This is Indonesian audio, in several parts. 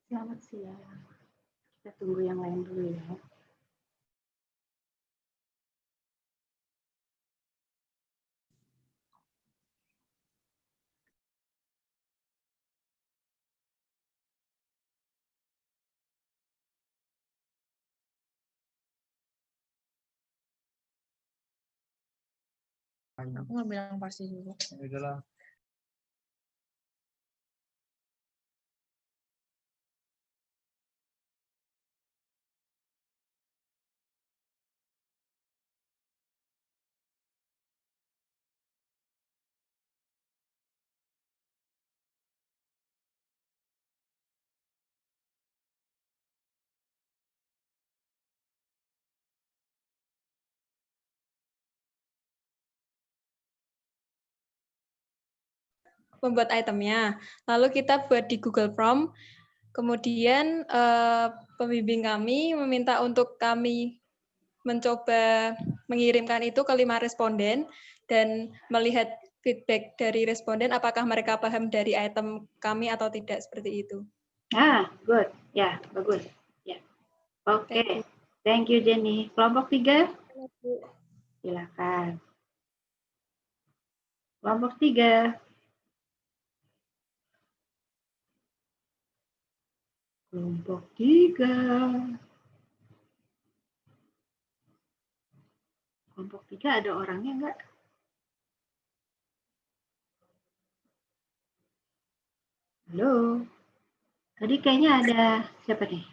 Selamat siang. Kita tunggu yang lain dulu ya. Aku nggak bilang pasti dulu. Udahlah. Membuat itemnya. Lalu kita buat di Google Form. Kemudian pembimbing kami meminta untuk kami mencoba mengirimkan itu ke 5 responden dan melihat feedback dari responden apakah mereka paham dari item kami atau tidak, seperti itu. Good. Ya, bagus. Ya. Oke. Thank you, Jenny. Kelompok 3? Silakan. Kelompok 3. Kelompok 3. Kelompok 3 ada orangnya enggak? Halo. Tadi kayaknya ada siapa nih?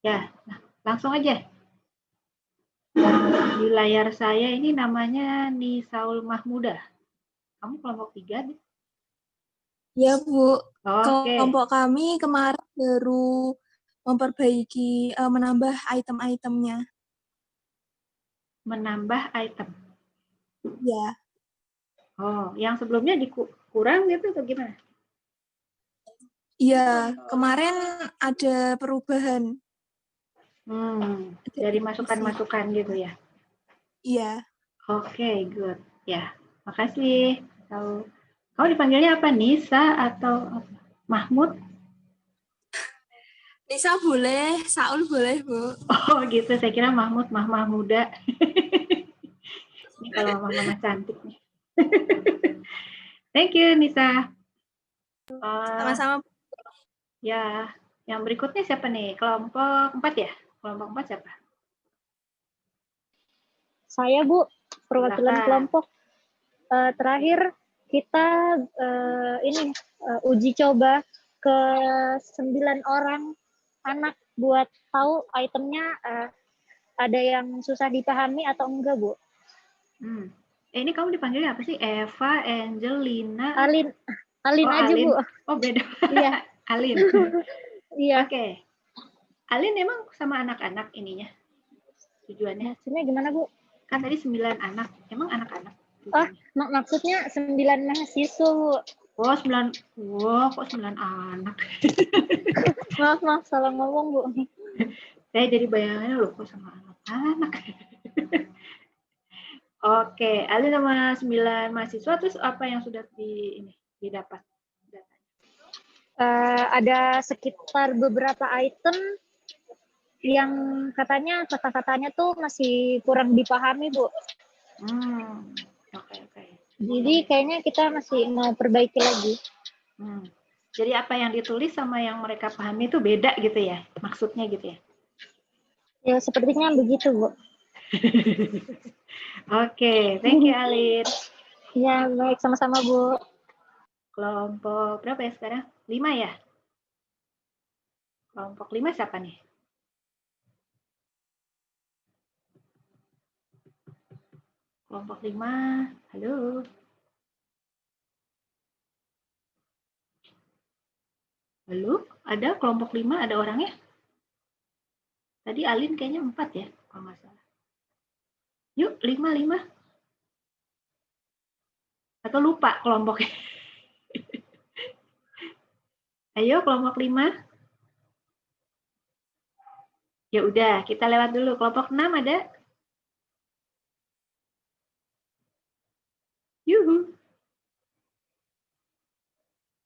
Ya, langsung aja. Di layar saya ini namanya Nisaul Mahmudah. Kamu kelompok 3? Ya, Bu. Oke. Kelompok kami kemarin baru memperbaiki, menambah item-itemnya. Menambah item. Ya. Oh, yang sebelumnya dikurang gitu atau gimana? Iya, kemarin ada perubahan. Dari masukan-masukan gitu ya? Iya. Oke, good. Ya, makasih. Kamu dipanggilnya apa? Nisa atau Mahmud? Nisa boleh, Saul boleh, Bu. Oh gitu, saya kira Mahmud, Mah muda. Ini kalau mama cantik nih. Thank you, Nisa. Sama-sama. Ya, yang berikutnya siapa nih? Kelompok 4 ya? Kelompok 4 siapa? Saya, Bu, perwakilan kelompok. Terakhir kita uji coba ke 9 orang anak buat tahu itemnya ada yang susah dipahami atau enggak, Bu. Ini kamu dipanggilnya apa sih? Eva, Angelina? Alin aja, Alin. Bu. Oh, beda. Iya. Alin. Iya. Oke. Alin emang sama anak-anak ininya? Tujuannya? Maksudnya gimana, Bu? Kan tadi 9 anak. Emang anak-anak? Oh, maksudnya 9 mahasiswa, Bu. Oh, 9. Wow, kok 9 anak? Maaf, salah ngomong, Bu. Saya jadi bayangannya loh, kok sama anak-anak. Oke, Alin nama 9 mahasiswa, terus apa yang sudah didapat? Ada sekitar beberapa item yang katanya kata-katanya tuh masih kurang dipahami, Bu. Oke. Jadi kayaknya kita masih mau perbaiki lagi. Jadi apa yang ditulis sama yang mereka pahami itu beda gitu ya? Maksudnya gitu ya? Ya, sepertinya begitu, Bu. Oke, thank you, Alin. Ya, baik. Sama-sama, Bu. Kelompok berapa ya sekarang? 5 ya? Kelompok 5 siapa nih? Kelompok 5, halo. Halo, ada kelompok 5, ada orangnya? Tadi Alin kayaknya 4 ya, kalau nggak salah. Yuk, 5. Atau lupa kelompoknya? Ayo, kelompok 5. Ya udah, kita lewat dulu. Kelompok 6 ada? Yuhu.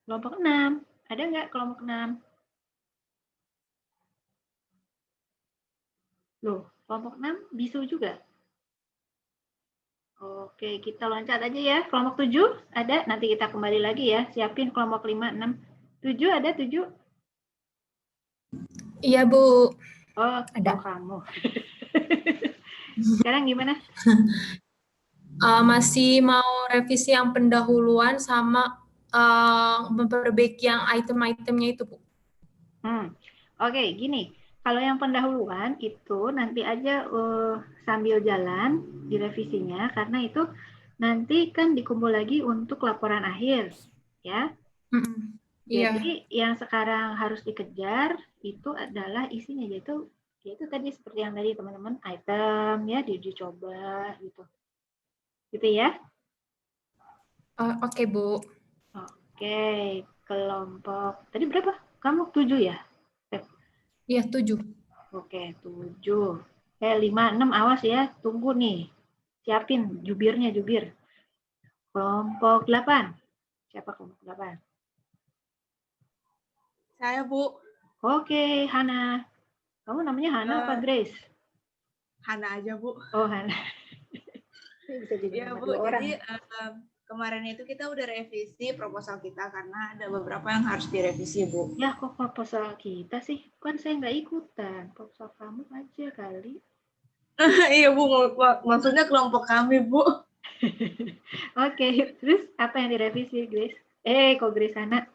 Kelompok 6. Ada nggak kelompok 6? Loh, kelompok 6 bisu juga. Oke, kita loncat aja ya. Kelompok 7 ada, nanti kita kembali lagi ya. Siapin kelompok 5, 6. 7 ada 7? Iya, Bu. Oh, Ada. kamu. Sekarang gimana? Masih mau revisi yang pendahuluan sama memperbaiki yang item-itemnya itu, Bu. Oke, gini. Kalau yang pendahuluan itu nanti aja sambil jalan direvisinya, karena itu nanti kan dikumpul lagi untuk laporan akhir, ya. Jadi yang sekarang harus dikejar itu adalah isinya, yaitu tadi seperti yang tadi teman-teman, item ya, dicoba gitu. Gitu ya. Oke, Bu. Oke, kelompok tadi berapa? Kamu 7 ya? Iya, 7. Oke, 7. 5, 6 awas ya, tunggu nih. Siapin jubirnya, jubir. Kelompok 8. Siapa kelompok 8? Saya, Bu. Oke, Hana. Kamu namanya Hana apa Grace? Hana aja, Bu. Oh, Hana. Bisa jadi Ya, nama Bu. 2 orang. Jadi kemarin itu kita udah revisi proposal kita karena ada beberapa yang harus direvisi, Bu. Ya, kok proposal kita sih? Kan saya nggak ikutan. Proposal kamu aja kali. Iya, Bu. Maksudnya kelompok kami, Bu. Oke, terus apa yang direvisi, Grace? Kok Grace, Hana?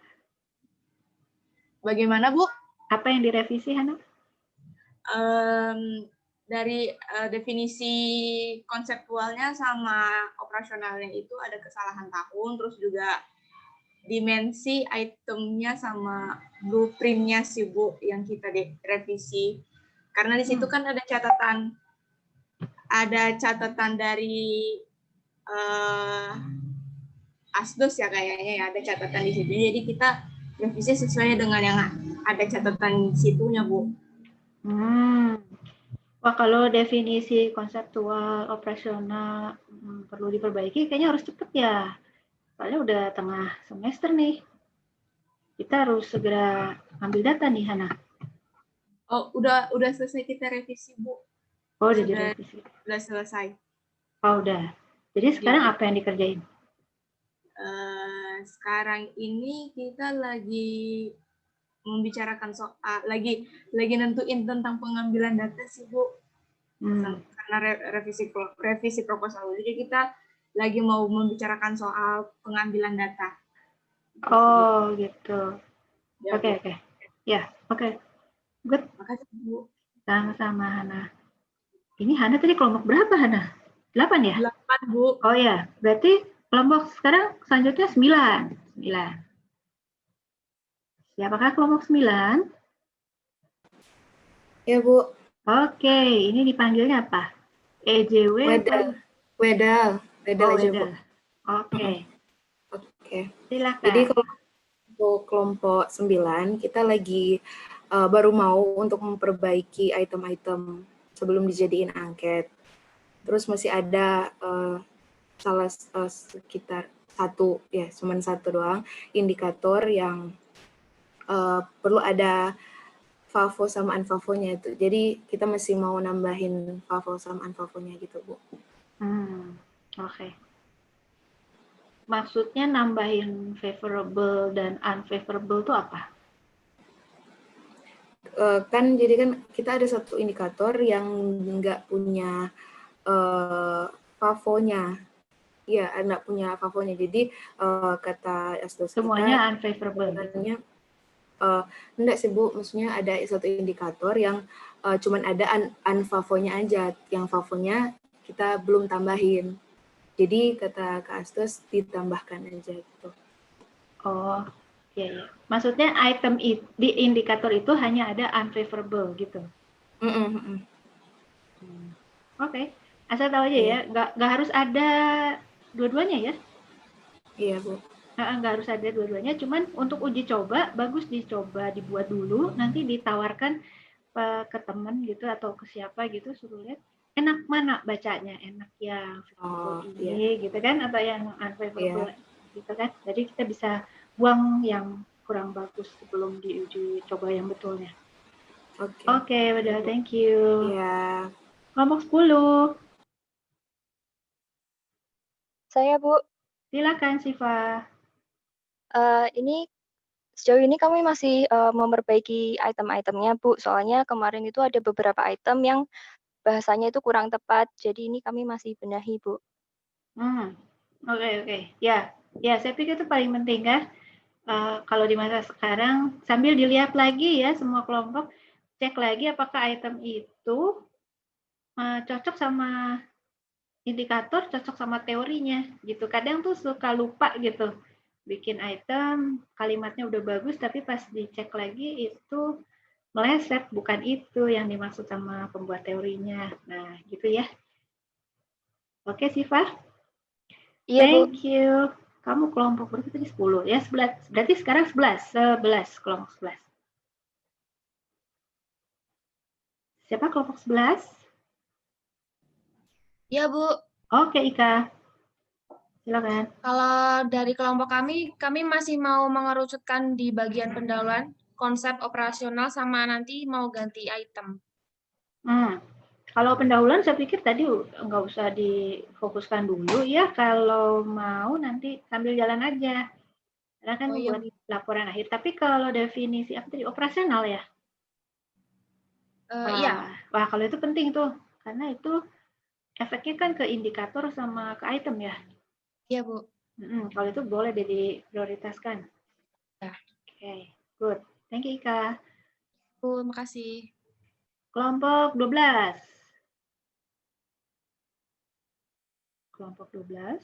Bagaimana, Bu? Apa yang direvisi, Hana? Dari definisi konseptualnya sama operasionalnya itu ada kesalahan tahun, terus juga dimensi itemnya sama blueprintnya sih, Bu, yang kita revisi. Karena di situ kan ada catatan dari Asdos ya kayaknya ya, ada catatan di situ. Jadi kita revisi sesuai dengan yang ada catatan situnya, Bu. Wah, kalau definisi konseptual operasional perlu diperbaiki, kayaknya harus cepet ya. Soalnya udah tengah semester nih. Kita harus segera ambil data nih, Hana. Oh, udah selesai kita revisi, Bu. Oh, udah direvisi. Udah selesai. Oh, udah. Jadi sekarang apa yang dikerjain? Sekarang ini kita lagi membicarakan soal lagi nentuin tentang pengambilan data sih, Bu. Karena revisi proposal, jadi kita lagi mau membicarakan soal pengambilan data. Oh, gitu. Ya, Oke. Ya, oke. Good. Makasih, Bu. Sama-sama, Hana. Ini Hana tadi kelompok berapa, Hana? 8 ya? 8, Bu. Oh ya, berarti kelompok sekarang selanjutnya 9. Siapakah kelompok 9? Ya, Bu. Oke, ini dipanggilnya apa? EJW? Wedal aja, Bu. Oke. Silakan. Jadi kalau untuk kelompok 9, kita lagi baru mau untuk memperbaiki item-item sebelum dijadiin angket. Terus masih ada sekitar cuman satu doang indikator yang perlu ada FAFO sama unFAFO-nya itu. Jadi kita masih mau nambahin FAFO sama unFAFO-nya gitu, Bu. Oke. Maksudnya nambahin favorable dan unfavorable itu apa? Jadi kan kita ada satu indikator yang nggak punya FAFO-nya. Iya, nggak punya FAFO-nya. Jadi kata Asdos semuanya unfavorable. Enggak sih, Bu, maksudnya ada satu indikator yang cuman ada unFAFO-nya aja, yang FAFO-nya kita belum tambahin. Jadi kata Kak Astos ditambahkan aja gitu. Oh, iya. Maksudnya item di indikator itu hanya ada unfavorable gitu. Oke. Asal tahu aja ya, nggak harus ada dua-duanya ya. Iya, Bu. Nggak harus ada dua-duanya, cuman untuk uji coba bagus dicoba dibuat dulu, nanti ditawarkan ke teman gitu atau ke siapa gitu, suruh lihat enak mana bacanya, enak yang ini gitu kan, atau yang unfavorable gitu kan. Jadi kita bisa buang yang kurang bagus sebelum diuji coba yang betulnya. Oke. Oke, udah, thank you. Ya. Kelompok 10. Saya, Bu. Silakan, Siva. Ini sejauh ini kami masih memperbaiki item-itemnya, Bu. Soalnya kemarin itu ada beberapa item yang bahasanya itu kurang tepat. Jadi ini kami masih benahi, Bu. Oke. Ya, saya pikir itu paling penting kan. Kalau di masa sekarang, sambil dilihat lagi ya semua kelompok, cek lagi apakah item itu cocok sama indikator, cocok sama teorinya gitu. Kadang tuh suka lupa gitu. Bikin item, kalimatnya udah bagus, tapi pas dicek lagi itu meleset, bukan itu yang dimaksud sama pembuat teorinya. Nah, gitu ya. Oke, Siva. Iya, Bu. Thank you. Kamu kelompok berapa tadi? 10 ya, 11. Berarti sekarang 11 kelompok 11. Siapa kelompok 11? Ya, Bu. Oke, Ika. Silakan. Kalau dari kelompok kami masih mau mengerucutkan di bagian pendahuluan konsep operasional sama nanti mau ganti item. Kalau pendahuluan saya pikir tadi nggak usah difokuskan dulu ya. Kalau mau nanti sambil jalan aja. Karena kan buat laporan akhir. Tapi kalau definisi apa tadi? Operasional ya? Iya. Wah, kalau itu penting tuh. Karena itu efeknya kan ke indikator sama ke item ya. Iya, Bu. Kalau itu boleh diprioritaskan. Ya. Oke, good. Thank you, Ika. Bu, makasih. Kelompok 12. Kelompok 12.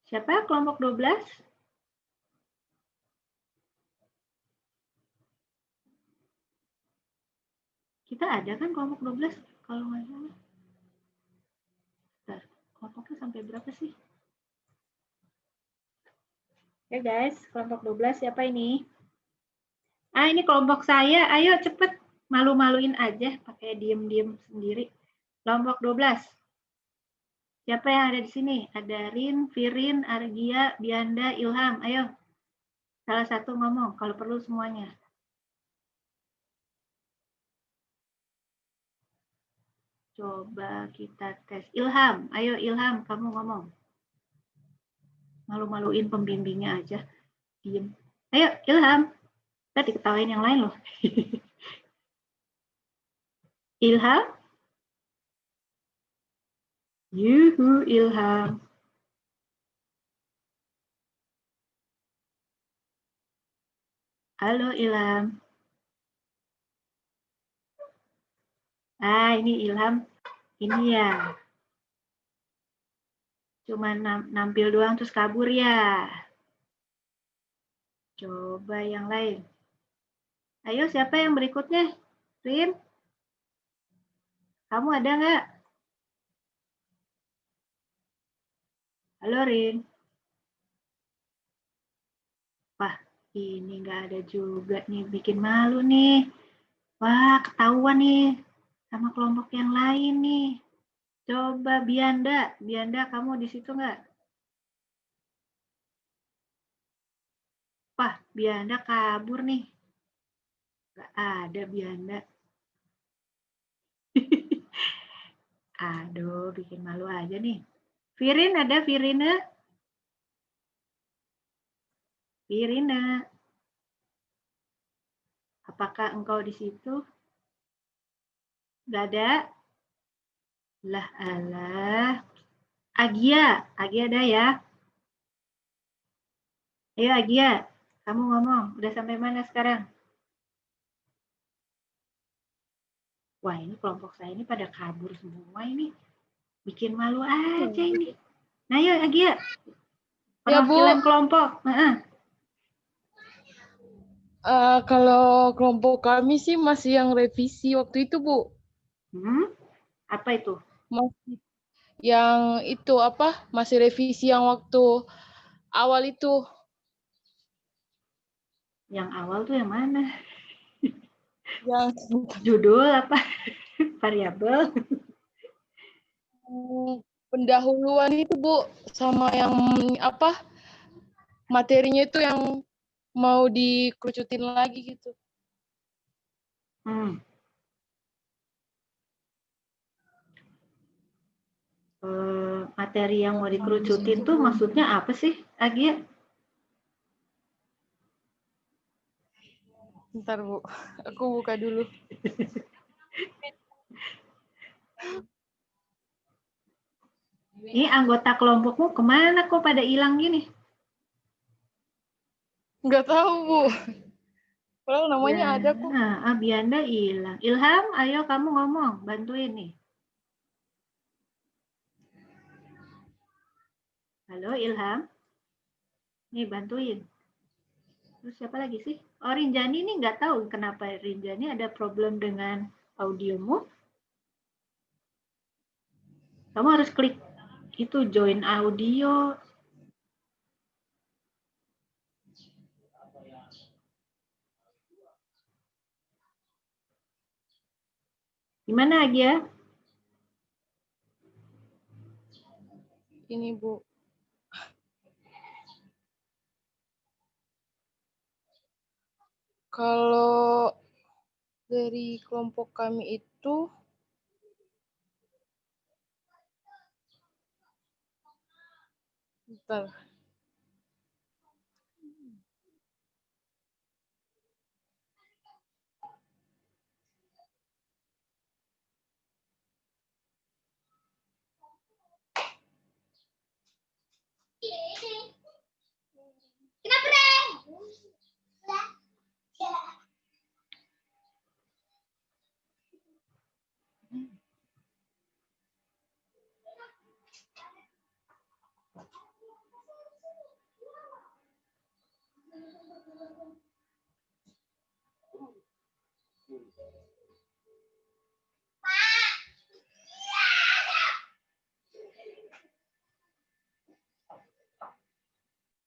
Siapa kelompok 12? Kita ada kan kelompok 12? Kalau nggak salah. Bentar, kelompoknya sampai berapa sih? Oke guys, kelompok 12 siapa ini? Ini kelompok saya. Ayo cepet. Malu-maluin aja pakai diem-diem sendiri. Kelompok 12. Siapa yang ada di sini? Ada Rin, Firin, Argia, Bianda, Ilham. Ayo. Salah satu ngomong, kalau perlu semuanya. Coba kita tes. Ilham, ayo Ilham, kamu ngomong. Malu-maluin pembimbingnya aja. Diem. Ayo Ilham. Kita diketawain yang lain loh. Ilham. Yuhu Ilham. Halo Ilham. Ini Ilham. Ini ya. Cuma nampil doang terus kabur ya. Coba yang lain. Ayo siapa yang berikutnya? Rin? Kamu ada nggak? Halo Rin. Wah, ini nggak ada juga nih. Bikin malu nih. Wah, ketahuan nih sama kelompok yang lain nih. Coba Bianda. Bianda, kamu di situ nggak? Wah, Bianda kabur nih. Nggak ada Bianda. Aduh, bikin malu aja nih. Firin ada Firina? Firina. Apakah engkau di situ? Nggak ada? Lah alah. Agia ada ya? Ayo Agia, kamu ngomong. Udah sampai mana sekarang? Wah, ini kelompok saya ini pada kabur semua ini. Bikin malu aja ini. Nah, yuk Agia. Perwakilan kelompok. Kalau kelompok kami sih masih yang revisi waktu itu, Bu. Apa itu? Masih yang itu apa? Masih revisi yang waktu awal itu. Yang awal tuh yang mana? Yang judul apa? Variabel. Pendahuluan itu, Bu, sama yang apa? Materinya itu yang mau dikerucutin lagi gitu. Materi yang mau dikerucutin tuh maksudnya apa sih, Agia? Bentar Bu, aku buka dulu. Ini anggota kelompokmu kemana kok pada hilang gini? Nggak tahu Bu. Padahal namanya ada kok. Abianda hilang. Ilham, ayo kamu ngomong, bantuin nih. Halo Ilham, nih bantuin. Terus siapa lagi sih? Oh Rinjani nih nggak tahu kenapa Rinjani ada problem dengan audiomu. Kamu harus klik itu join audio. Gimana Agia? Ini Bu. Kalau dari kelompok kami itu bentar.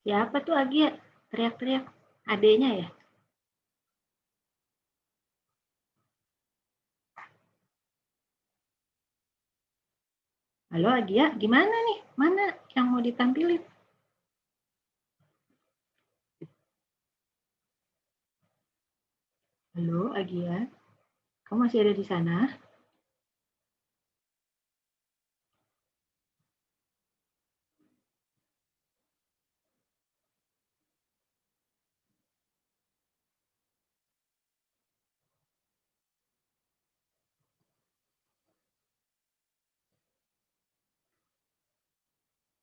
Siapa tuh Agia? Teriak-teriak. Adenya ya? Halo Agia, gimana nih? Mana yang mau ditampilin? Halo Agia, kamu masih ada di sana?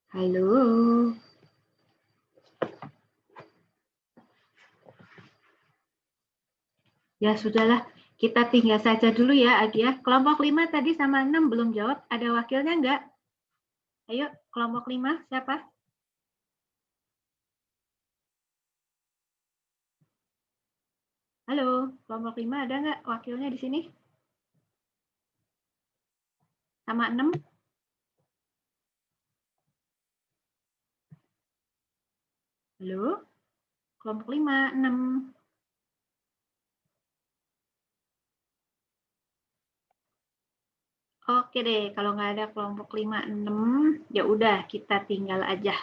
Halo. Ya sudahlah, kita tinggal saja dulu ya Agia. Kelompok 5 tadi sama 6 belum jawab. Ada wakilnya enggak? Ayo, kelompok 5 siapa? Halo, kelompok 5 ada enggak wakilnya di sini? Sama 6? Halo, kelompok 5, 6. Oke deh, kalau nggak ada kelompok 5, 6, ya udah kita tinggal aja.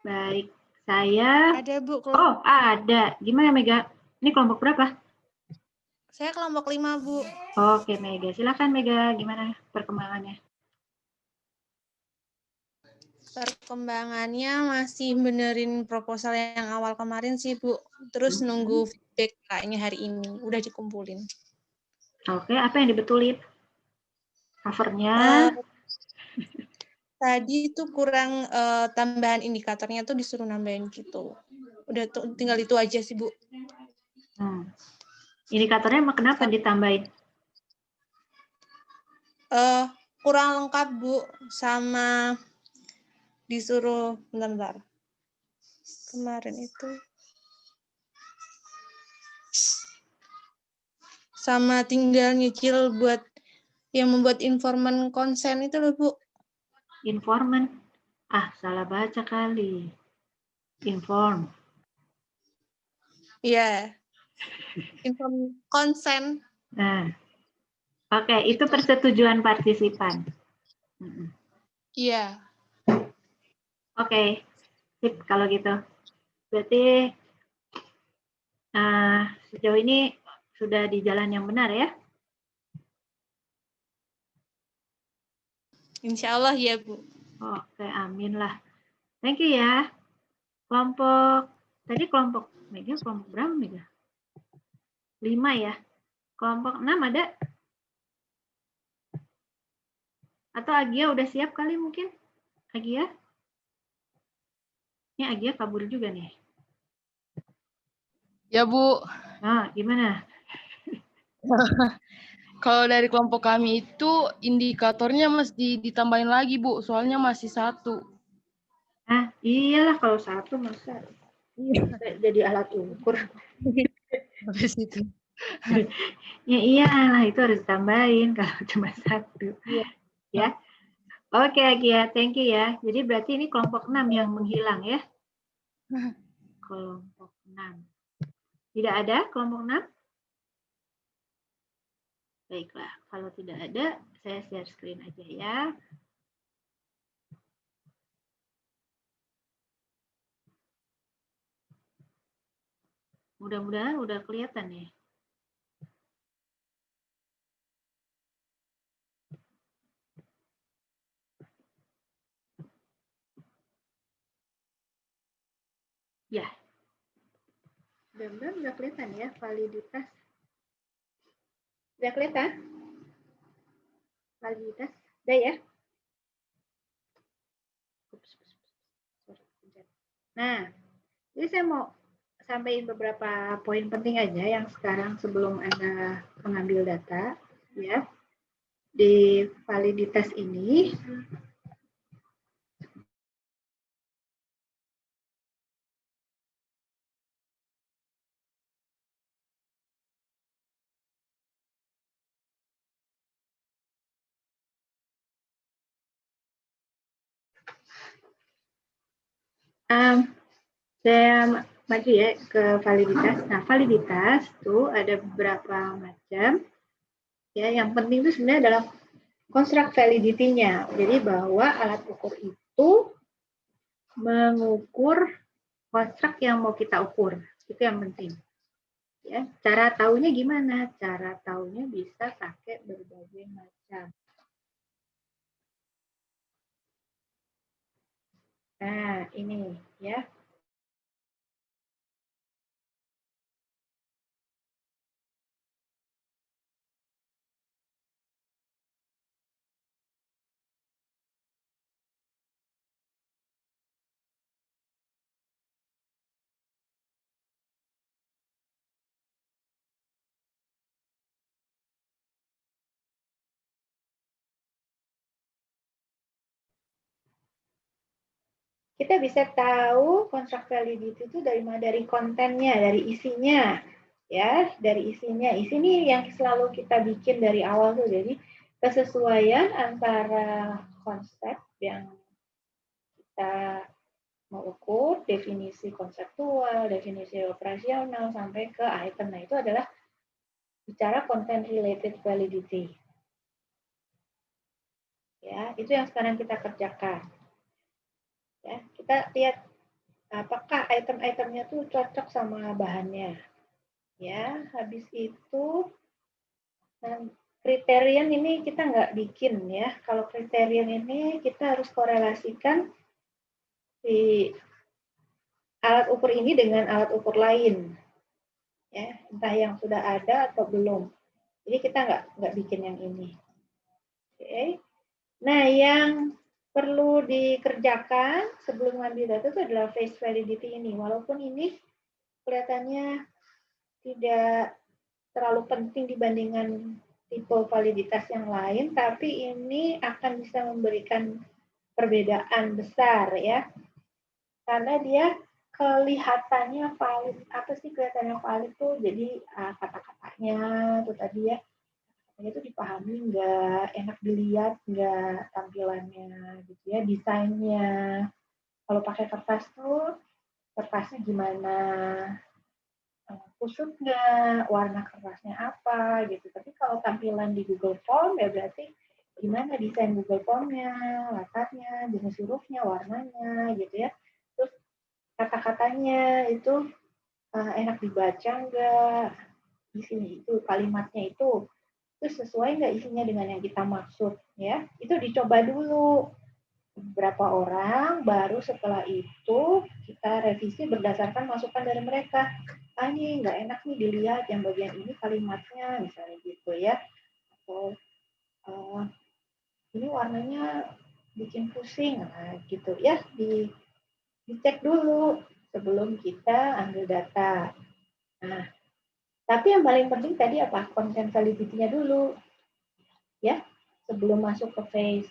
Baik, saya... Ada Bu. Oh, ada. Gimana Mega? Ini kelompok berapa? Saya kelompok 5 Bu. Oke Mega, silakan Mega. Gimana perkembangannya? Perkembangannya masih benerin proposal yang awal kemarin sih Bu. Terus nunggu feedback kayaknya hari ini. Udah dikumpulin. Oke, apa yang dibetulin? Covernya? Tadi itu kurang tambahan indikatornya tuh disuruh nambahin gitu. Udah tinggal itu aja sih Bu. Indikatornya kenapa ditambahin? Kurang lengkap Bu, sama disuruh bentar. Kemarin itu sama tinggal nyicil buat yang membuat informan konsen itu loh Bu. Informan? Salah baca kali. Inform. Iya. Inform konsen. Nah, oke, itu persetujuan partisipan. Iya. Oke, sip kalau gitu. Berarti Sejauh ini sudah di jalan yang benar ya? Insya Allah ya, Bu. Oke, amin lah. Thank you ya. Tadi kelompok Mega, kelompok berapa Mega? 5 ya. Kelompok 6 ada? Atau Agia udah siap kali mungkin? Agia? Ini Agia kabur juga nih. Ya, Bu. Gimana? Kalau dari kelompok kami itu indikatornya mesti ditambahin lagi, Bu. Soalnya masih 1. Iyalah kalau 1 masa jadi alat ukur. Habis itu. Ya iyalah itu harus ditambahin kalau cuma 1. Ya. Oke, Agia, thank you ya. Jadi berarti ini kelompok 6 yang menghilang ya. Kelompok 6. Tidak ada kelompok 6? Baiklah, kalau tidak ada, saya share screen aja ya. Mudah-mudahan udah kelihatan ya. Ya. Mudah-mudahan udah kelihatan ya validitas. Udah kelihatan? Validitas. Udah ya? Nah, jadi saya mau sampaikan beberapa poin penting aja yang sekarang sebelum Anda mengambil data ya. Di validitas ini saya maju ya ke validitas. Nah, validitas itu ada beberapa macam. Ya, yang penting itu sebenarnya adalah construct validity-nya. Jadi bahwa alat ukur itu mengukur construct yang mau kita ukur. Itu yang penting. Ya, cara tahunya gimana? Cara tahunya bisa pakai berbagai macam. Nah, ini ya. Kita bisa tahu construct validity itu dari kontennya, dari isinya. Ya, dari isinya. Isi ini yang selalu kita bikin dari awal tuh. Jadi kesesuaian antara konsep yang kita mau ukur, definisi konseptual, definisi operasional, sampai ke item. Nah, itu adalah bicara content related validity. Ya, itu yang sekarang kita kerjakan. Ya, kita lihat apakah item-itemnya tuh cocok sama bahannya. Ya, habis itu kriterian ini kita nggak bikin ya. Kalau kriterian ini kita harus korelasikan si alat ukur ini dengan alat ukur lain. Ya, entah yang sudah ada atau belum. Jadi kita nggak bikin yang ini. Oke. Nah, yang perlu dikerjakan sebelum ngambil data itu adalah phase validity ini. Walaupun ini kelihatannya tidak terlalu penting dibandingkan tipe validitas yang lain, tapi ini akan bisa memberikan perbedaan besar ya. Karena dia kelihatannya valid. Apa sih kelihatannya valid tuh? Jadi kata-katanya tuh tadi ya. Itu dipahami nggak, enak dilihat nggak tampilannya gitu ya, desainnya. Kalau pakai kertas tuh kertasnya gimana, kusut nggak, warna kertasnya apa gitu. Tapi kalau tampilan di Google Form ya berarti gimana desain Google Form-nya, latarnya, jenis hurufnya, warnanya gitu ya. Terus kata-katanya itu enak dibaca nggak, isinya itu kalimatnya itu sesuai nggak isinya dengan yang kita maksud, ya. Itu dicoba dulu beberapa orang, baru setelah itu kita revisi berdasarkan masukan dari mereka. Ini nggak enak nih dilihat yang bagian ini kalimatnya, misalnya gitu ya. Atau ini warnanya bikin pusing, nah, gitu ya. Dicek dulu sebelum kita ambil data. Nah, tapi yang paling penting tadi apa? Content validity-nya dulu, ya, sebelum masuk ke phase.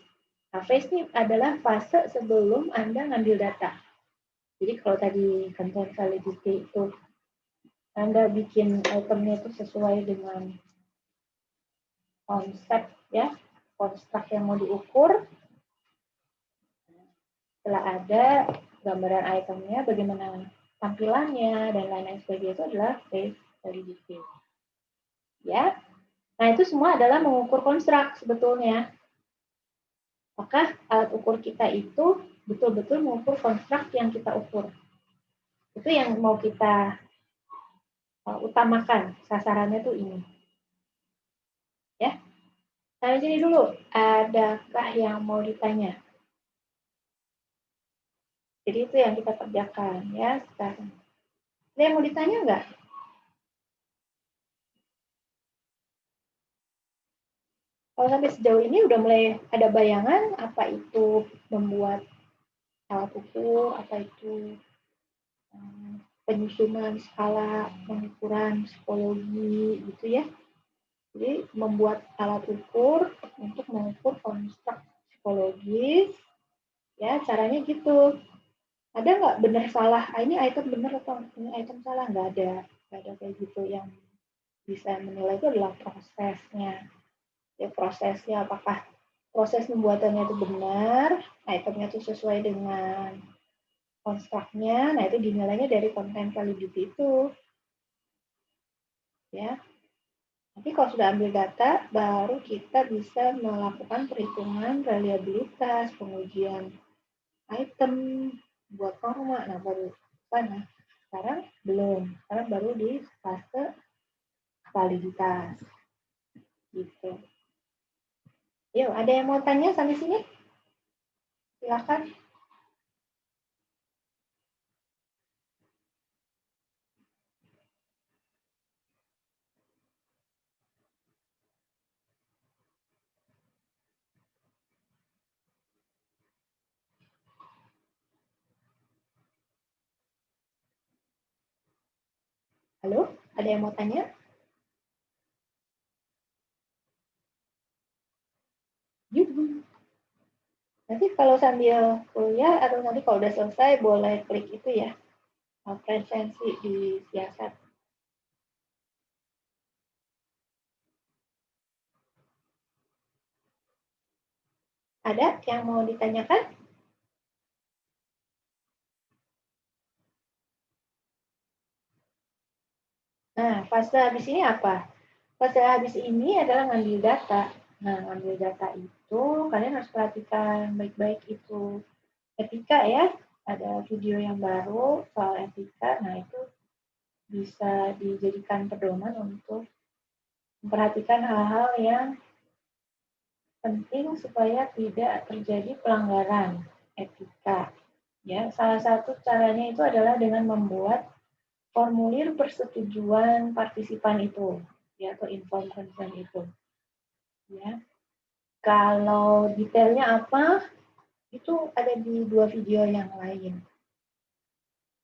Nah, phase ini adalah fase sebelum Anda ngambil data. Jadi kalau tadi content validity itu Anda bikin itemnya itu sesuai dengan konsep, ya, konstruk yang mau diukur. Setelah ada gambaran itemnya, bagaimana tampilannya dan lain-lain sebagainya, itu adalah phase validity. Ya, nah itu semua adalah mengukur konstruk sebetulnya. Apakah alat ukur kita itu betul-betul mengukur konstruk yang kita ukur? Itu yang mau kita utamakan, sasarannya tuh ini. Ya, sampai sini dulu. Adakah yang mau ditanya? Jadi itu yang kita kerjakan ya sekarang. Ada yang mau ditanya nggak? Kalau sampai sejauh ini udah mulai ada bayangan apa itu membuat alat ukur, apa itu penyusunan skala pengukuran psikologi gitu ya. Jadi membuat alat ukur untuk mengukur konstruk psikologis, ya caranya gitu. Ada nggak benar salah? Ini item benar atau ini item salah? Nggak ada kayak gitu. Yang bisa menilai itu adalah prosesnya. Ya prosesnya apakah proses pembuatannya itu benar, itemnya itu sesuai dengan konstruknya, nah itu dinilainya dari content validity itu. Ya. Nanti kalau sudah ambil data, baru kita bisa melakukan perhitungan reliabilitas, pengujian item, buat norma. Nah, baru sana. Sekarang belum. Sekarang baru di fase validitas. Gitu. Yuk, ada yang mau tanya sampai sini? Silakan. Halo, ada yang mau tanya? Yuhu. Nanti kalau sambil kuliah atau nanti kalau udah selesai boleh klik itu ya, presensi di siasat. Ada yang mau ditanyakan? Nah, fase habis ini apa? Fase habis ini adalah ngambil data. Nah, ngambil data itu kalian harus perhatikan baik-baik itu etika ya. Ada video yang baru soal etika. Nah, itu bisa dijadikan pedoman untuk memperhatikan hal-hal yang penting supaya tidak terjadi pelanggaran etika. Ya, salah satu caranya itu adalah dengan membuat formulir persetujuan partisipan itu, ya, atau informed consent itu. Ya. Kalau detailnya apa, itu ada di 2 video yang lain.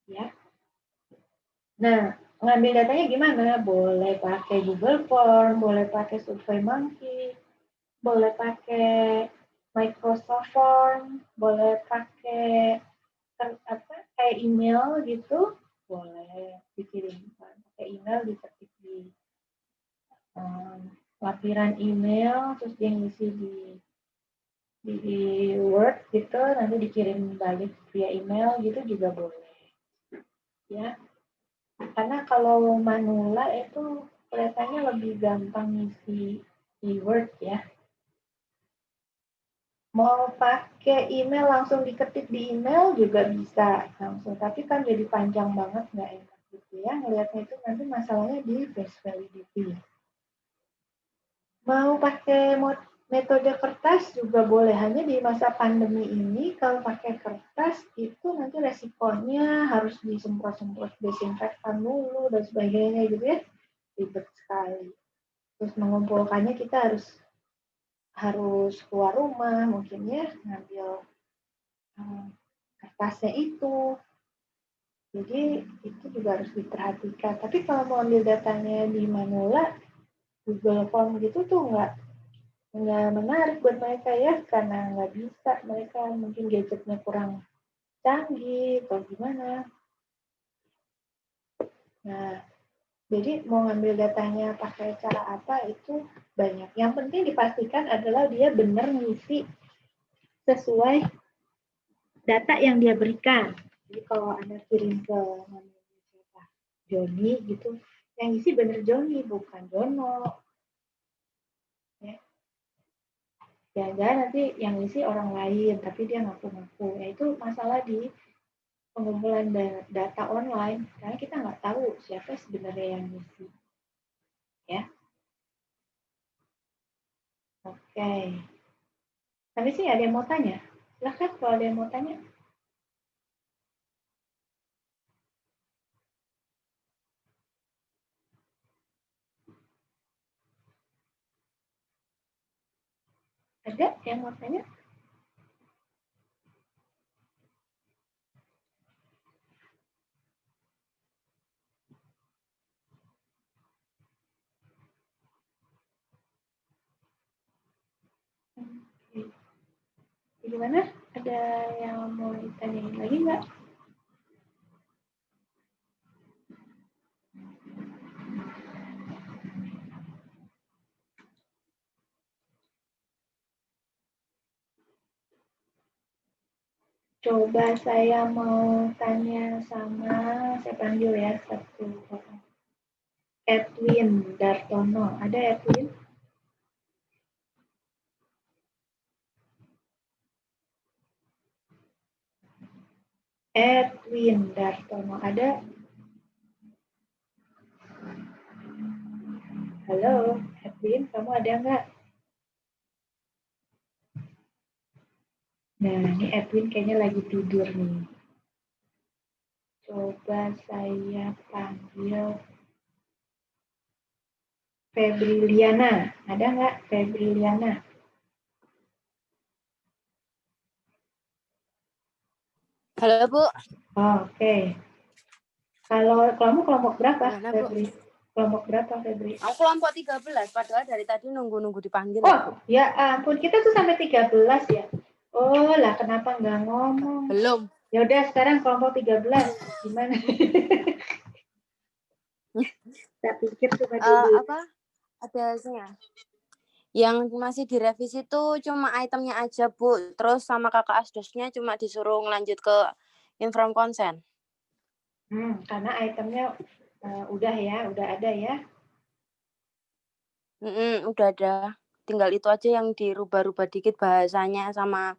Ya. Nah, ngambil datanya gimana? Boleh pakai Google Form, boleh pakai SurveyMonkey, boleh pakai Microsoft Form, boleh pakai kayak email gitu, boleh dikirimkan pakai email, diketik di lampiran email, terus dia ngisi di Word gitu, nanti dikirim balik via email gitu juga boleh. Ya, karena kalau manula itu kelihatannya lebih gampang ngisi di Word ya. Mau pakai email langsung diketik di email juga bisa langsung, tapi kan jadi panjang banget, nggak enak. gitu ya. Ngelihatnya itu nanti masalahnya di face validity. Mau pakai metode kertas juga boleh, hanya di masa pandemi ini kalau pakai kertas itu nanti resikonya harus disemprot-semprot desinfektan dulu dan sebagainya gitu ya, ribet sekali. Terus mengumpulkannya kita harus keluar rumah mungkin ya, ngambil kertasnya itu. Jadi itu juga harus diperhatikan. Tapi kalau mau ambil datanya di manula, Google Form gitu tuh nggak menarik buat mereka ya, karena nggak bisa, mereka mungkin gadgetnya kurang canggih atau gimana. Nah, jadi mau ngambil datanya pakai cara apa itu banyak. Yang penting dipastikan adalah dia benar ngisi sesuai data yang dia berikan. Jadi kalau Anda kirim ke Joni gitu, yang isi benar Joni, bukan Jono. Ya. Jangan-jangan nanti yang isi orang lain, tapi dia ngaku-ngaku. Ya itu masalah di pengumpulan data online, karena kita nggak tahu siapa sebenarnya yang ngisi. Ya. Oke. Tapi sih ada yang mau tanya? Silahkan kalau ada yang mau tanya. Ada yang mau tanya? Oke. Gimana? Ada yang mau ditanyain lagi nggak? Coba saya mau tanya sama, saya panggil ya satu orang. Edwin Dartono. Ada Edwin? Edwin Dartono. Ada? Halo, Edwin, kamu ada nggak? Nah, ini Edwin kayaknya lagi tidur nih. Coba saya panggil Febriliana. Ada nggak Febriliana? Halo, Bu. Oh, oke. Kalau kamu kelompok berapa, Gimana, Febri? Kelompok berapa, Febri? Aku kelompok 13, padahal dari tadi nunggu-nunggu dipanggil. Oh, ya ampun. Kita tuh sampai 13 ya? Oh, lah kenapa nggak ngomong? Belum. Ya udah, sekarang kelompok 13. Gimana? Saya pikir cuma dulu. Apa? Ada hasilnya. Yang masih direvisi tuh cuma itemnya aja, Bu. Terus sama kakak asdosnya cuma disuruh ngelanjut ke inform konsen. Karena itemnya udah ada ya. Udah ada. Tinggal itu aja yang dirubah-rubah dikit bahasanya sama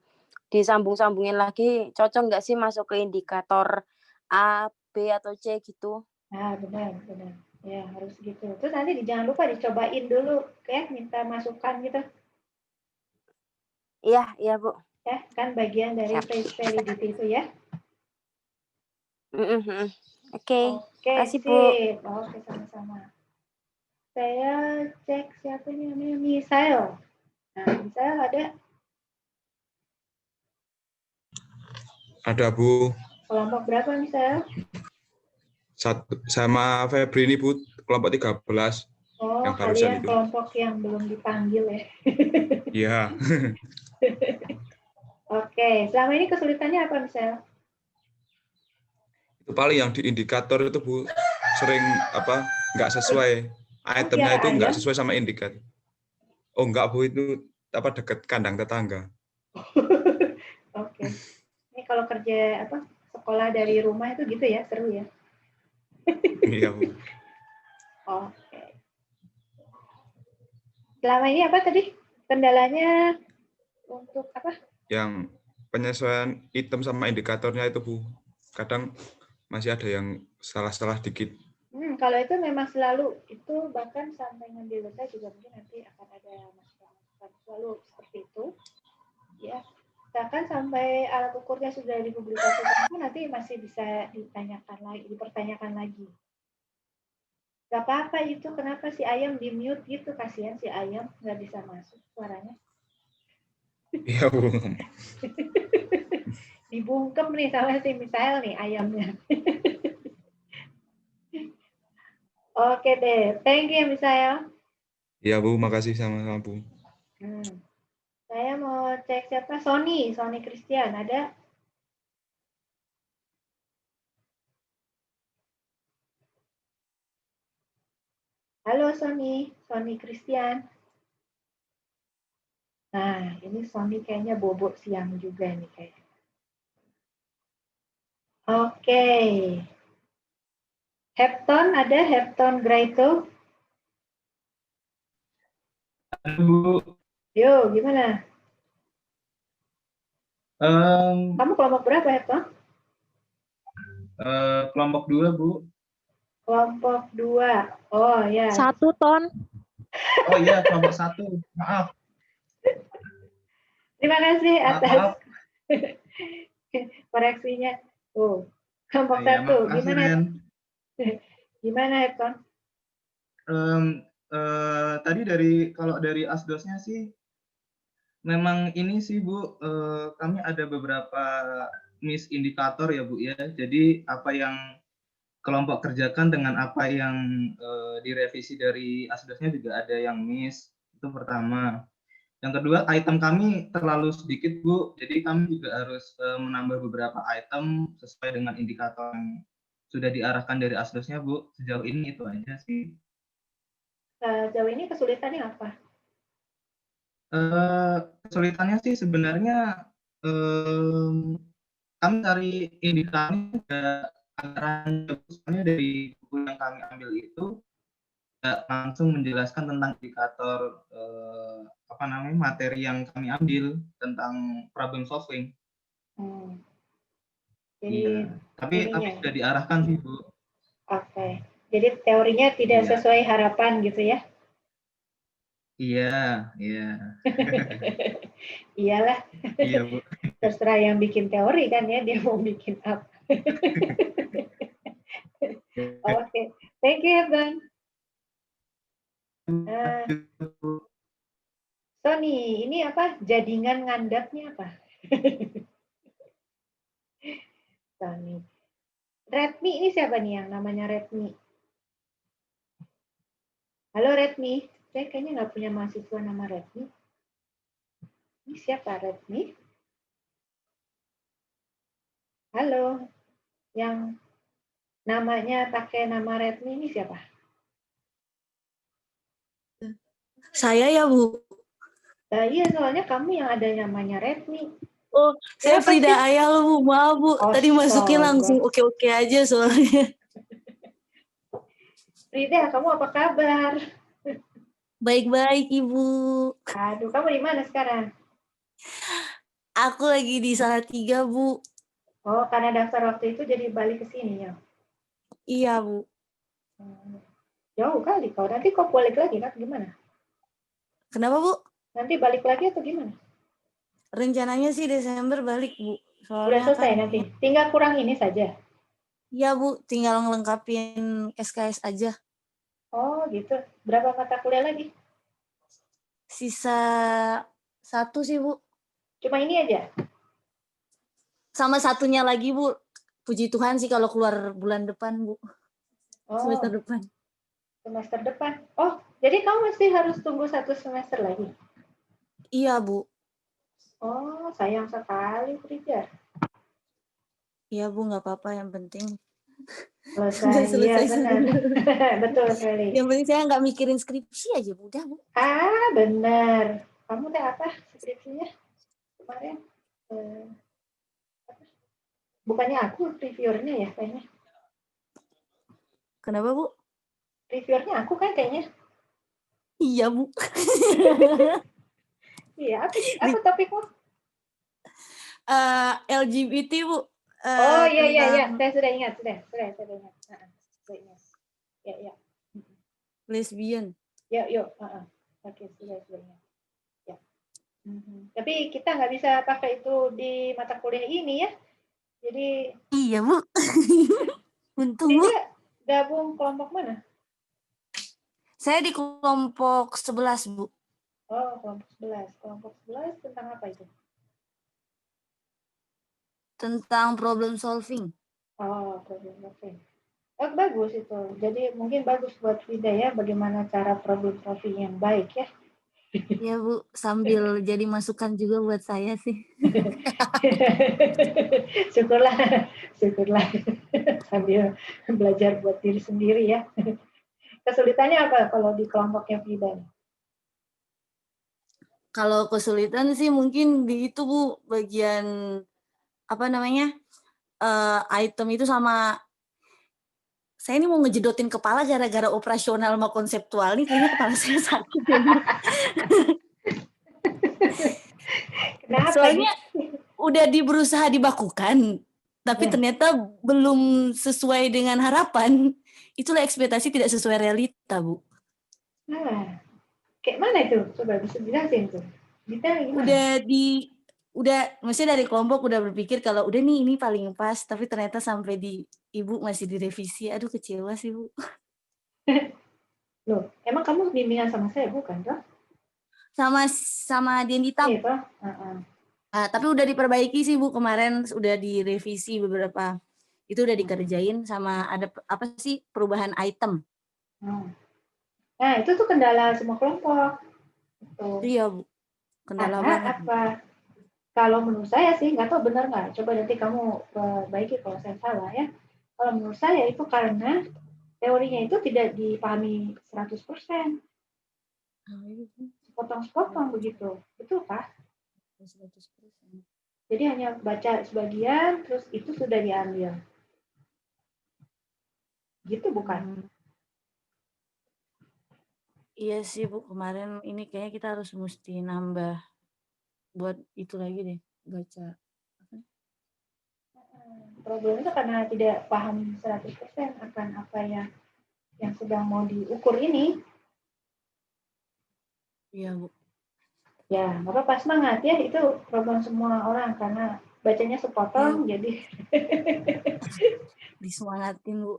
disambung-sambungin lagi. Cocok nggak sih masuk ke indikator A, B, atau C gitu? Nah, benar. Ya, harus gitu. Terus nanti jangan lupa dicobain dulu, ya, minta masukan gitu. Iya, Bu. Ya, kan bagian dari face validity itu ya. Oke. Kasih, Bu. Oke, sama-sama. Saya cek siapa ini namanya, Misael. Nah, Misael ada? Ada, Bu. Kelompok berapa, Misael? Sama Febri ini, Bu, kelompok 13. Oh, yang barusan kalian itu. kelompok yang belum dipanggil ya? Iya. Oke, selama ini kesulitannya apa, Misael? Itu paling yang di indikator itu, Bu, sering nggak sesuai. Itemnya itu nggak sesuai sama indikator. Oh, enggak, Bu, itu dekat kandang tetangga. Oke. Ini kalau kerja sekolah dari rumah itu gitu ya, seru ya? Iya, Bu. Oke. Selama ini apa tadi? Kendalanya untuk apa? Yang penyesuaian item sama indikatornya itu, Bu. Kadang masih ada yang salah-salah dikit. Kalau itu memang selalu, itu bahkan sampai ngambil lesai juga mungkin nanti akan ada masalah selalu seperti itu. Ya, bahkan sampai alat ukurnya sudah dipublikasikan pun nanti masih bisa dipertanyakan lagi. Gak apa-apa itu, kenapa si ayam di mute gitu, kasihan si ayam nggak bisa masuk suaranya. Iya, Bu. Dibungkem nih sama si Misael nih ayamnya. Oke deh, thank you Misael. Iya, Bu, makasih sama-sama, Bu. Saya mau cek siapa? Sony Christian, ada? Halo Sony Christian. Nah, ini Sony kayaknya bobok siang juga nih kayaknya. Oke. Hepton ada? Hepton Graito? Halo, Bu. Yo, gimana? Kamu kelompok berapa, Hepton? Kelompok 2, Bu. Kelompok 2. Oh, ya. 1 ton. Oh iya, kelompok 1. Maaf. Terima kasih atas Maaf. koreksinya. Oh, kelompok Iya, 1. makasih, Gimana? Ren. Gimana, Hepton? Tadi kalau dari asdosnya sih, memang ini sih, Bu, kami ada beberapa misindikator ya, Bu, ya. Jadi apa yang kelompok kerjakan dengan apa yang direvisi dari asdosnya juga ada yang miss. Itu pertama. Yang kedua, item kami terlalu sedikit, Bu. Jadi kami juga harus menambah beberapa item sesuai dengan indikator yang sudah diarahkan dari asdosnya, Bu. Sejauh ini itu aja sih. Sejauh ini kesulitannya apa? Kesulitannya sih sebenarnya kami cari indikatornya soalnya dari buku yang kami ambil itu tidak langsung menjelaskan tentang indikator materi yang kami ambil tentang problem solving. Jadi, iya. Tapi sudah diarahkan sih, Bu. Oke. Jadi teorinya tidak sesuai harapan gitu ya? Iya. Iyalah. Iya, Bu. Terserah yang bikin teori kan ya, dia mau bikin apa. Oke. Thank you, Bang. Sony, ini apa? Jadingan ngandapnya apa? Sony. Redmi, ini siapa nih yang namanya Redmi? Halo Redmi, saya kayaknya nggak punya mahasiswa nama Redmi. Ini siapa Redmi? Halo, yang namanya pakai nama Redmi ini siapa? Saya ya, Bu. Iya, soalnya kamu yang ada namanya Redmi. Oh, saya Frida Ayal, Bu. Maaf, Bu. Tadi masukin langsung oke-oke aja soalnya. Frida, kamu apa kabar? Baik-baik, Ibu. Aduh, kamu di mana sekarang? Aku lagi di Salatiga, Bu. Oh, karena daftar waktu itu jadi balik ke sini ya? Iya, Bu. Jauh kali kau. Nanti kau balik lagi kan? Gimana? Kenapa, Bu? Nanti balik lagi atau gimana? Rencananya sih Desember balik, Bu. Soalnya udah selesai nanti. Tinggal kurang ini saja. Iya, Bu. Tinggal ngelengkapin SKS aja. Oh, gitu. Berapa mata kuliah lagi? Sisa 1 sih, Bu. Cuma ini aja? Sama satunya lagi, Bu. Puji Tuhan sih kalau keluar bulan depan, Bu. Semester depan. Semester depan. Oh, jadi kamu masih harus tunggu 1 semester lagi? Iya, Bu. Oh, sayang sekali, Frida. Iya, Bu, nggak apa-apa. Yang penting selesai. Iya, benar. Betul sekali. Yang penting saya nggak mikirin skripsi aja, Bu. Udah, Bu. Ah, benar. Kamu teh apa skripsinya kemarin? Bukannya aku reviewernya ya kayaknya. Kenapa, Bu? Reviewernya aku kan kayaknya. Iya, Bu. Iya, apa topikmu? LGBT, Bu. Oh iya iya iya, tentang saya sudah ingat, sudah ingat. Sudah ingat. Ya ya. lesbian. Yuk. Oke, sudah ingat. Ya. Tapi kita nggak bisa pakai itu di mata kuliah ini ya. Jadi Iya, Bu. Untung, Bu. Tidak gabung kelompok mana? Saya di kelompok 11, Bu. Oh, kelompok 11. Kelompok 11 tentang apa itu? Tentang problem solving. Oh, problem solving. Oh, bagus itu. Jadi mungkin bagus buat Frida ya, bagaimana cara problem solving yang baik ya. Iya, Bu. Sambil jadi masukan juga buat saya sih. Syukurlah. Sambil belajar buat diri sendiri ya. Kesulitannya apa kalau di kelompoknya Frida? Kalau kesulitan sih mungkin di itu, Bu, bagian apa namanya? Item itu sama saya ini mau ngejedotin kepala gara-gara operasional sama konseptual nih, kayaknya kepala saya sakit ya, Bu. Kenapa? Soalnya udah berusaha dibakukan, tapi ternyata belum sesuai dengan harapan. Itulah ekspektasi tidak sesuai realita, Bu. Nah, kayak mana itu? Coba bisa jelasin tuh. Detail gimana? Maksudnya dari kelompok udah berpikir kalau udah nih ini paling pas, tapi ternyata sampai di Ibu masih direvisi. Aduh, kecewa sih, Bu. Loh, emang kamu bimbingan sama saya bukan toh? Sama Denita. Iya toh? Tapi udah diperbaiki sih, Bu. Kemarin udah direvisi beberapa. Itu udah dikerjain sama ada apa sih perubahan item. Nah, itu tuh kendala semua kelompok. Iya, Bu. Kendala Karena banget. apa? Kalau menurut saya sih, nggak tahu benar nggak. Coba nanti kamu perbaiki kalau saya salah ya. Kalau menurut saya itu karena teorinya itu tidak dipahami 100%. Sepotong-sepotong begitu. Betul Pak? 100%. Jadi hanya baca sebagian, terus itu sudah diambil. Gitu bukan? Iya sih, Bu. Kemarin ini kayaknya kita harus mesti nambah buat itu lagi deh, baca. Problem itu karena tidak paham 100% akan apa yang sedang mau diukur ini. Iya, Bu. Ya, Bapak pas semangat ya, itu problem semua orang karena bacanya sepotong, jadi disemangatin, Bu.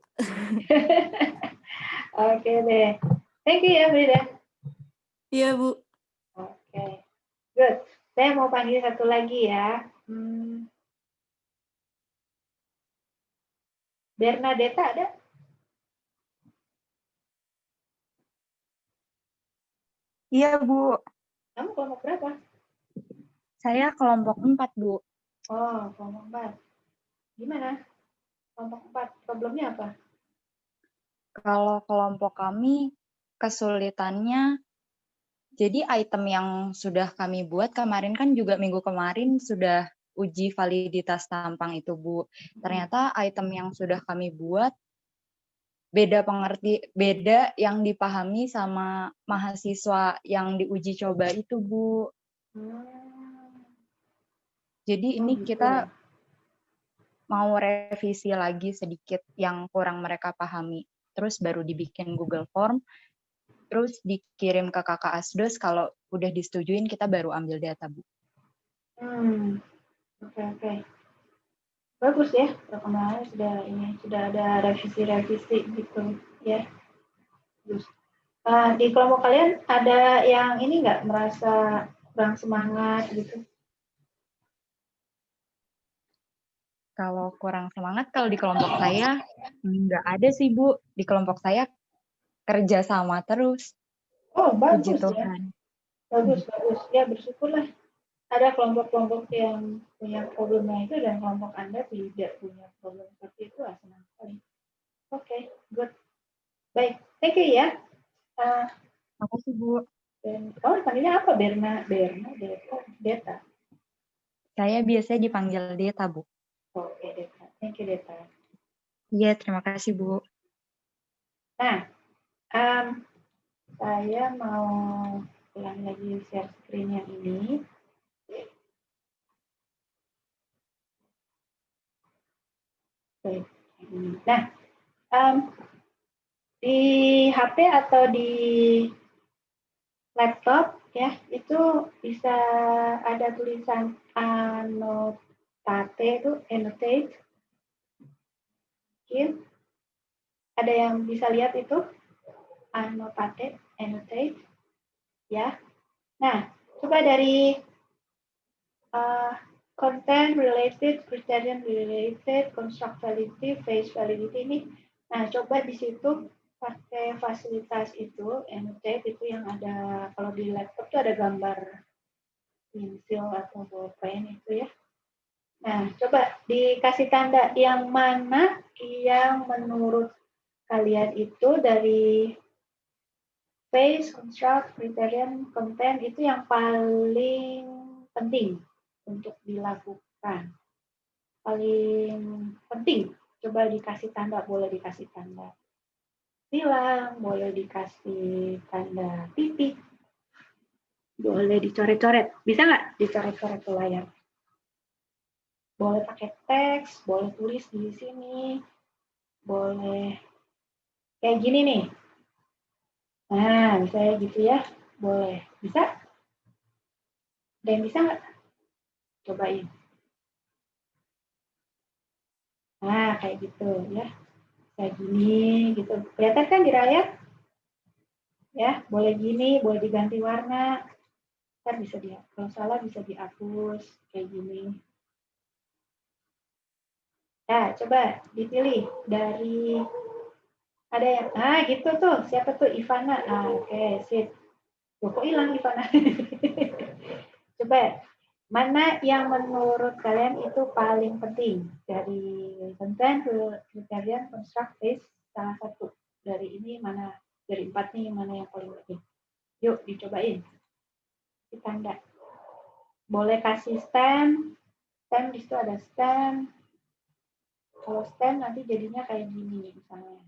Oke deh. Thank you ya, Frida. Iya, Bu. Oke. Good. Saya mau panggil satu lagi ya. Bernadetta ada? Iya, Bu. Kamu kelompok berapa? Saya kelompok 4, Bu. Oh, kelompok 4. Gimana? Kelompok 4, problemnya apa? Kalau kelompok kami, kesulitannya, jadi item yang sudah kami buat kemarin kan juga minggu kemarin sudah uji validitas tampang itu, Bu. Ternyata item yang sudah kami buat beda yang dipahami sama mahasiswa yang diuji coba itu, Bu. Jadi ini kita mau revisi lagi sedikit yang kurang mereka pahami. Terus baru dibikin Google Form, terus dikirim ke kakak Asdos, kalau udah disetujuin kita baru ambil data, Bu. Oke. Bagus ya, kemarin sudah ada revisi gitu ya. Terus di kelompok kalian ada yang ini nggak merasa kurang semangat gitu? Kalau kurang semangat, kalau di kelompok saya nggak ada sih, Bu. Di kelompok saya kerja sama terus. Oh, bagus Puji ya. Tuhan. Bagus. Ya, bersyukurlah. Ada kelompok-kelompok yang punya problemnya itu dan kelompok Anda tidak punya problem seperti itu, senang sekali. Oke, good. Baik, thank you ya. Makasih, Bu. Dan kamu panggilnya apa? Deta. Saya biasanya dipanggil Deta, Bu. Oke, Deta. Thank you, Deta. Iya, terima kasih, Bu. Nah, saya mau ulang lagi share screen yang ini. Oke. Nah, di HP atau di laptop ya itu bisa ada tulisan annotate itu annotate. Mungkin ada yang bisa lihat itu annotate ya. Nah, coba dari content related, criterion related, construct validity, phase validity ini. Nah, coba di situ pakai fasilitas itu, annotate itu yang ada, kalau di laptop itu ada gambar pensil atau bolpen itu ya. Nah, coba dikasih tanda yang mana yang menurut kalian itu dari phase, construct, criterion, content itu yang paling penting untuk dilakukan. Paling penting, coba dikasih tanda, boleh dikasih tanda silang, boleh dikasih tanda titik, boleh dicoret-coret. Bisa nggak dicoret-coret ke layar? Boleh pakai teks, boleh tulis di sini, boleh kayak gini nih. Nah, misalnya gitu ya, boleh. Bisa? Ada yang bisa nggak? Cobain. Nah, kayak gitu ya. Kayak gini, gitu. Kelihatan kan di layar? Ya, boleh gini, boleh diganti warna. Ntar bisa dia, kalau salah bisa dihapus, kayak gini. Nah, coba dipilih dari, ada yang, gitu tuh, siapa tuh? Ivana. Oke, sip. Loh, kok hilang Ivana? Coba, mana yang menurut kalian itu paling penting dari content, criterion, construct, phase, salah satu dari ini mana, dari 4 nih mana yang paling penting? Yuk dicobain, ditanda. Boleh kasih stem di situ ada stem. Kalau stem nanti jadinya kayak gini misalnya.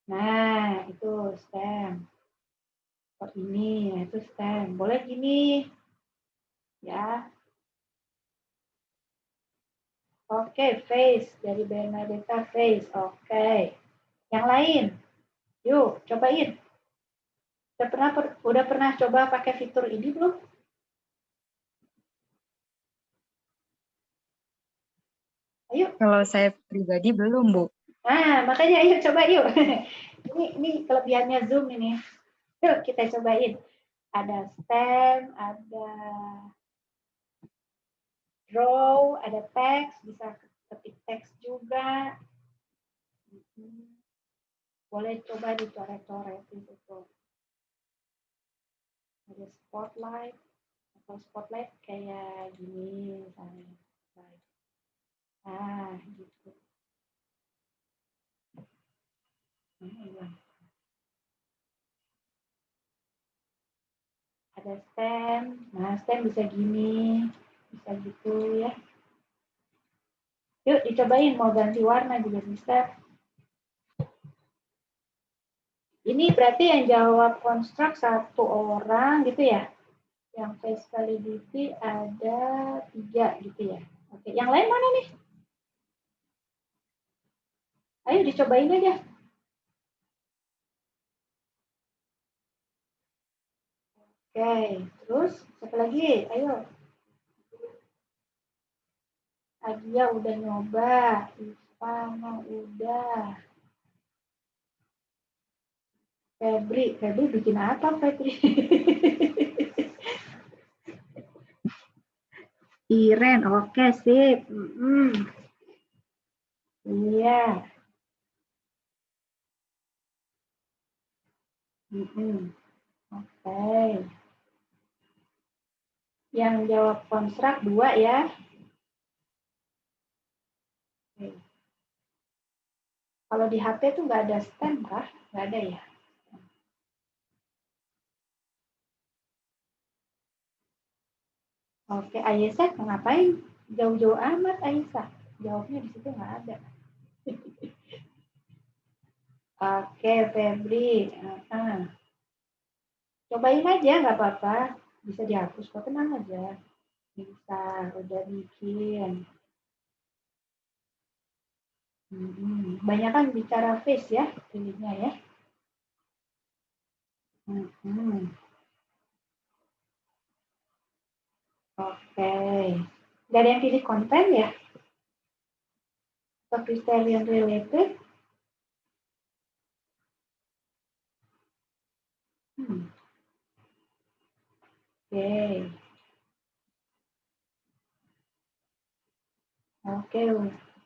Nah itu stem. Oh ini, itu stem. Boleh gini, ya. Oke, face dari Bernadetta face. Oke. Yang lain, yuk cobain. Udah pernah coba pakai fitur ini belum? Ayo. Kalau saya pribadi belum, Bu. Nah, makanya ayo coba yuk. Ini kelebihannya Zoom ini. Yuk kita cobain. Ada stem, ada draw, ada teks, bisa ketik teks juga. Boleh coba dicoret-coret itu tuh. Ada spotlight, atau spotlight kayak gini misalnya. Nah, gitu. Ada stem, nah stem bisa gini, bisa gitu ya. Yuk dicobain, mau ganti warna juga bisa. Ini berarti yang jawab construct 1 orang gitu ya. Yang face validity ada 3 gitu ya. Oke, yang lain mana nih? Ayo dicobain aja. Oke, terus satu lagi, ayo. Agia udah nyoba, Ivana udah. Febri bikin apa Febri? Iren, oke sip. Iya. Oke. Yang jawab konstrak 2 ya. Oke. Kalau di HP tuh nggak ada stem kah? Nggak ada ya? Oke, Aisyah ngapain? Jauh-jauh amat Aisyah. Jawabnya di situ nggak ada. Oke, Febri. Cobain aja, nggak apa-apa. Bisa dihapus kok, tenang aja. Bisa, udah bikin. Banyak kan bicara face ya, pilihnya ya. Oke. Nggak ada yang pilih konten ya? Atau criterion related? Oke,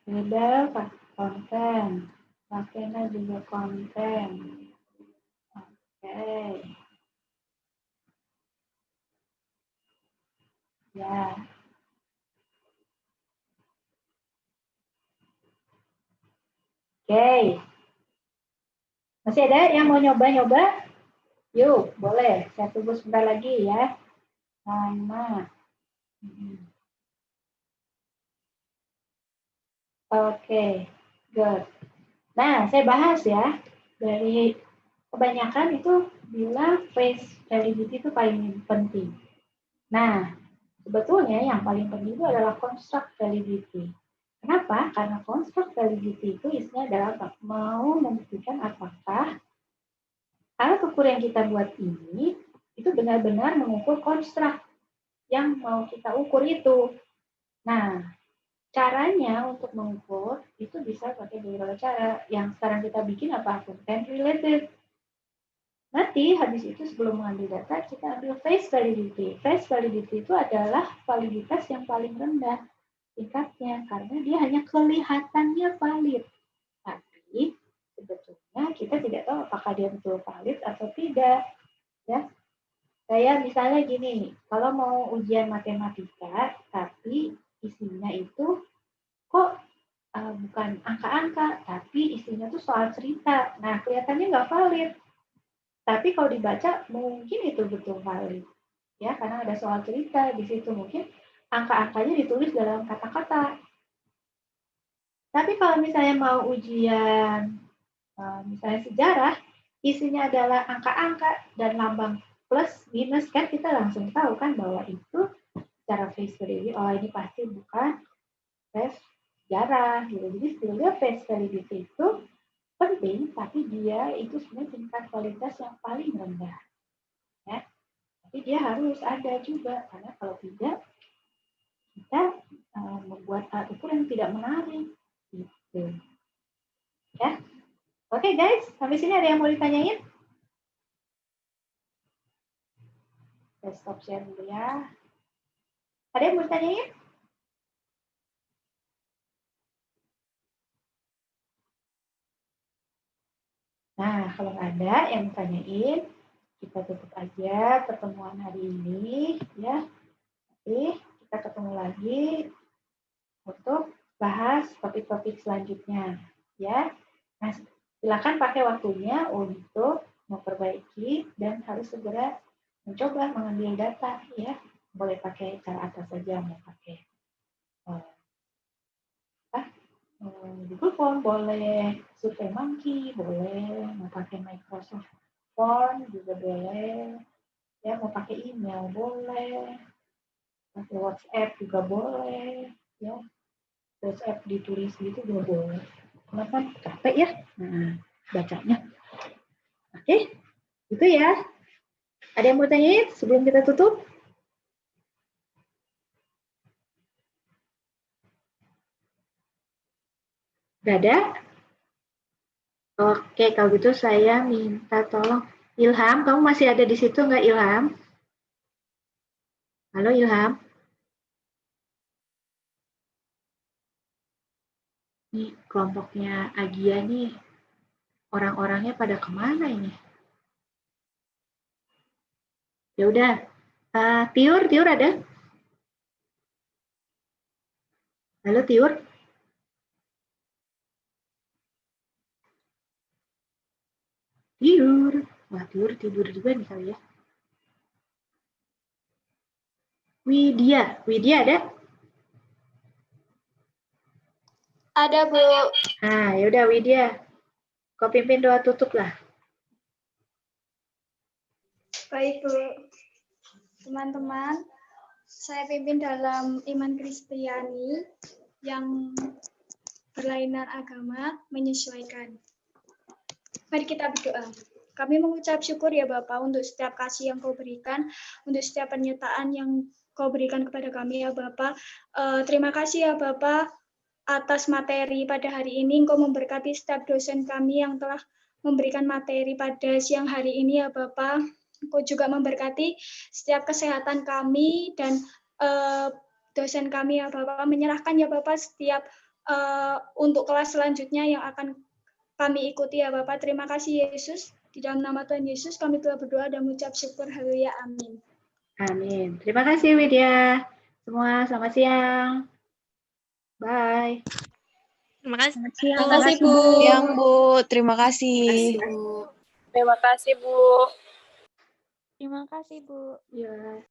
udah pakai konten. Pakainya juga konten. Oke. Ya. Oke. Masih ada yang mau nyoba-nyoba? Yuk, boleh. Saya tunggu sebentar lagi ya. Sama. Oke, good. Nah, saya bahas ya. Dari kebanyakan itu bilang face validity itu paling penting. Nah, sebetulnya yang paling penting itu adalah construct validity. Kenapa? Karena construct validity itu isinya adalah mau membuktikan apakah alat ukur yang kita buat ini itu benar-benar mengukur construct yang mau kita ukur itu. Nah, caranya untuk mengukur itu bisa pakai beberapa cara. Yang sekarang kita bikin apa? Content related. Nanti habis itu sebelum mengambil data, kita ambil face validity. Face validity itu adalah validitas yang paling rendah tingkatnya, karena dia hanya kelihatannya valid. Tapi sebetulnya kita tidak tahu apakah dia betul valid atau tidak. Ya, kayak misalnya gini, kalau mau ujian matematika, tapi isinya itu kok bukan angka-angka, tapi isinya tuh soal cerita. Nah, kelihatannya nggak valid. Tapi kalau dibaca, mungkin itu betul valid. Ya, karena ada soal cerita di situ. Mungkin angka-angkanya ditulis dalam kata-kata. Tapi kalau misalnya mau ujian, misalnya sejarah, isinya adalah angka-angka dan lambang plus, minus, kan kita langsung tahu kan bahwa itu secara face validity, oh ini pasti bukan face sejarah. Gitu. Jadi sebetulnya face validity itu penting, tapi dia itu sebenarnya tingkat kualitas yang paling rendah. Ya. Tapi dia harus ada juga, karena kalau tidak, kita membuat alat ukur yang tidak menarik. Gitu. Ya. Oke guys, sampai sini ada yang mau ditanyain? Saya stop share dulu ya. Ada yang mau ditanyain? Nah, kalau nggak ada yang ditanyain, kita tutup aja pertemuan hari ini, ya. Nanti kita ketemu lagi untuk bahas topik-topik selanjutnya, ya. Nah, silakan pakai waktunya untuk memperbaiki dan harus segera mencoba mengambil data, ya. Boleh pakai cara apa saja, mau pakai Google Form, boleh SurveyMonkey, boleh mau pakai Microsoft Form juga boleh, ya mau pakai email boleh, pakai WhatsApp juga boleh, ya WhatsApp ditulis gitu juga boleh. Karena kan capek ya, nah bacanya. Oke, itu ya. Ada yang mau tanyain sebelum kita tutup? Gak ada? Oke, kalau gitu saya minta tolong Ilham, kamu masih ada di situ nggak Ilham? Halo Ilham? Nih kelompoknya Agia nih, orang-orangnya pada kemana ini? Ya udah, Tiur ada? Halo Tiur? Tiur, wah Tiur tidur juga nih kali ya. Widya ada? Ada Bu. Nah, yaudah Widya, kau pimpin doa tutup lah. Baik Bu, teman-teman, saya pimpin dalam iman Kristiani yang berlainan agama menyesuaikan. Mari kita berdoa. Kami mengucap syukur ya Bapa untuk setiap kasih yang Kau berikan, untuk setiap penyertaan yang Kau berikan kepada kami ya Bapa. Terima kasih ya Bapa atas materi pada hari ini. Engkau memberkati setiap dosen kami yang telah memberikan materi pada siang hari ini ya Bapa. Engkau juga memberkati setiap kesehatan kami dan dosen kami ya Bapa. Menyerahkan ya Bapa setiap untuk kelas selanjutnya yang akan kami ikuti ya Bapa. Terima kasih Yesus. Di dalam nama Tuhan Yesus kami telah berdoa dan mengucap syukur. Haleluya. Amin. Amin. Terima kasih Widya. Semua selamat siang. Bye. Terima kasih. Selamat Terima kasih, Bu. Siang, Bu. Terima kasih. Terima kasih, Bu. Terima kasih, Bu. Ya.